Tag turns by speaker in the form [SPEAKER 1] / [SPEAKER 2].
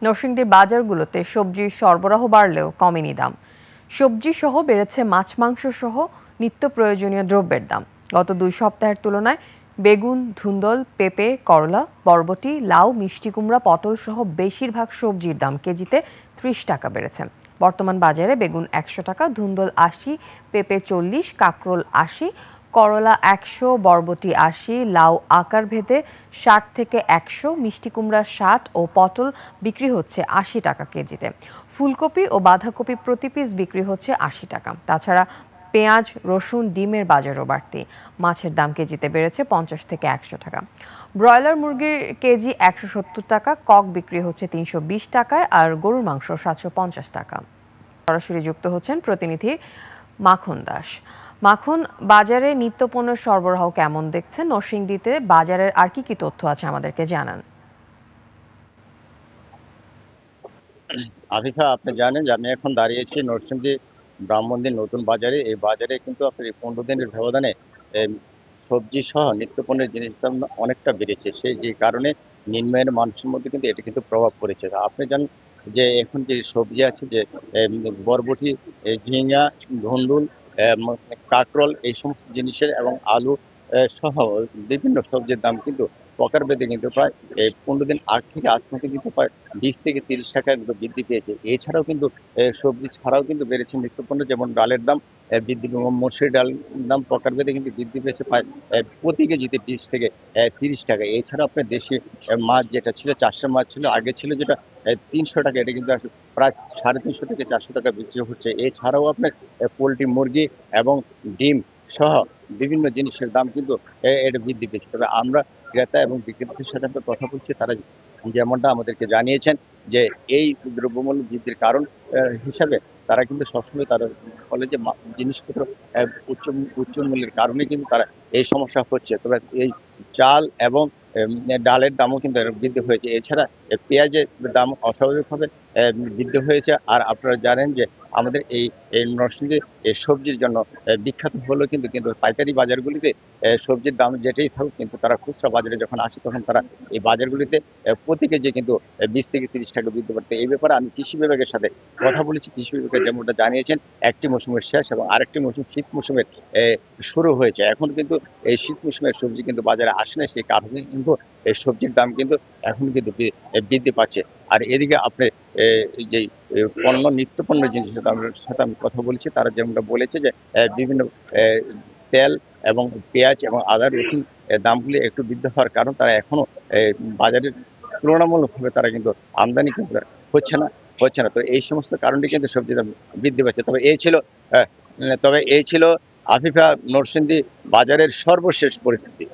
[SPEAKER 1] নরসিংদীর বাজারগুলোতে সবজির সরবরাহ বাড়লেও কমেনি দাম। সবজি সহ বেড়েছে মাছ মাংস সহ নিত্য প্রয়োজনীয় দ্রব্যের দাম। গত 2 সপ্তাহের তুলনায় বেগুন, ধুন্দল, পেঁপে, করলা, বরবটি, লাউ, মিষ্টি কুমড়া, পটল সহ বেশিরভাগ সবজির দাম কেজিতে 30 টাকা বেড়েছে। বর্তমান বাজারে বেগুন 100 টাকা, ধুন্দল 80, পেঁপে 40, কাঁকরোল 80, করলা 100, বরবটি 80, লাউ আকার ভেদে 60 থেকে 100, মিষ্টি কুমড়া 60 ও পটল বিক্রি হচ্ছে 80 টাকা কেজিতে। ফুলকপি ও বাঁধাকপি প্রতি পিস বিক্রি হচ্ছে 80 টাকা। তাছাড়া পেঁয়াজ, রসুন, ডিমের বাজারও বাড়তি। মাছের দাম কেজিতে বেড়েছে 50 থেকে 100 টাকা। ব্রয়লার মুরগির কেজি 170 টাকা, কক বিক্রি হচ্ছে 320 টাকায়, আর গরুর মাংস 750 টাকা। সরাসরি যুক্ত হচ্ছেন প্রতিনিধি মাখন দাস। মাখন, বাজারে নিত্যপণ্য সরবরাহ কেমন দেখছেন? নরসিংদীতে বাজারের আর কি তথ্য আছে আমাদেরকে জানান।
[SPEAKER 2] আফিফা, আপনি জানেন যে আমি এখন দাঁড়িয়েছি নরসিংদী ব্রাহ্মণদের নতুন বাজারে। এই বাজারে কিন্তু আপনার এই 15 দিনের ব্যবধানে এম, সবজি সহ নিত্যপণ্যের জিনিস দাম অনেকটা বেড়েছে। সেই যে কারণে নিম্নয়ের মানুষের মধ্যে কিন্তু এটা কিন্তু প্রভাব পড়েছে। তা আপনি জানেন যে এখন যে সবজি আছে যে বরবটি, ঝিঙা, ধুন্দুল, কাঁকরোল, এই সমস্ত জিনিসের এবং আলু সহ বিভিন্ন সবজির দাম কিন্তু প্রকারভেদে কিন্তু প্রায় 15 দিন আগ থেকে আজ পর্যন্ত কিন্তু প্রায় 20 থেকে 30 টাকা কিন্তু বৃদ্ধি পেয়েছে। এছাড়াও কিন্তু সবজি ছাড়াও কিন্তু বেড়েছে নিত্যপণ্য, যেমন ডালের দাম বৃদ্ধি, মসুর ডাল দাম প্রকারভেদে কিন্তু বৃদ্ধি পেয়েছে প্রায় প্রতি কেজিতে 20 থেকে 30 টাকা। এছাড়া আপনার দেশি মাছ যেটা ছিল, চারশো মাছ ছিল আগে, ছিল যেটা 300 টাকা, এটা কিন্তু এখন প্রায় 350 থেকে 400 টাকা বিক্রি হচ্ছে। এছাড়াও আপনার পোলট্রি, মুরগি এবং ডিম সহ বিভিন্ন জিনিসের দাম কিন্তু এটা বৃদ্ধি পেয়েছে। তবে আমরা ক্রেতা এবং বিক্রেতাদের সাথে আমরা কথা বলছি, তারা যেমনটা আমাদেরকে জানিয়েছেন যে এই দ্রব্যমূল্য বৃদ্ধির কারণ হিসাবে তারা কিন্তু সবসময় তারা বলে যে জিনিসপত্র উচ্চ উচ্চ মূল্যের কারণে কিন্তু তারা এই সমস্যা হচ্ছে। তবে এই চাল এবং ডালের দামও কিন্তু বৃদ্ধি হয়েছে। এছাড়া পেঁয়াজের দাম অস্বাভাবিকভাবে বৃদ্ধি হয়েছে। আর আপনারা জানেন যে আমাদের এই নরসিংদী এই সবজির জন্য বিখ্যাত হলো কিন্তু কিন্তু পাইকারি বাজারগুলিতে সবজির দাম যেটাই থাকুক, কিন্তু তারা খুচরা বাজারে যখন আসে তখন তারা এই বাজারগুলিতে প্রতি কেজি কিন্তু 20 থেকে 30 টাকা বৃদ্ধি পাচ্ছে। এই ব্যাপারে আমি কৃষি বিভাগের সাথে কথা বলেছি। কৃষি বিভাগের যেমনটা জানিয়েছেন, একটি মৌসুমের শেষ এবং আরেকটি মৌসুম শীত মৌসুমের শুরু হয়েছে। এখন কিন্তু এই শীত মৌসুমের সবজি কিন্তু বাজারে আসে না, সেই কারণে কিন্তু এই সবজির দাম কিন্তু এখন কিন্তু বৃদ্ধি পাচ্ছে। আর এদিকে আপনি এই যে পণ্য, নিত্য পণ্য জিনিসের দামের সাথে আমি কথা বলেছি, তারা যেমনটা বলেছে যে বিভিন্ন তেল এবং পেঁয়াজ এবং আদা, রসুন দামগুলি একটু বৃদ্ধি হওয়ার কারণ তারা এখনো বাজারের তুলনামূলকভাবে তারা কিন্তু আমদানি কিন্তু হচ্ছে না। তো এই সমস্ত কারণে কিন্তু সবজির দাম বৃদ্ধি পাচ্ছে। তবে এই ছিল আফিফা, নরসিংদী বাজারের সর্বশেষ পরিস্থিতি।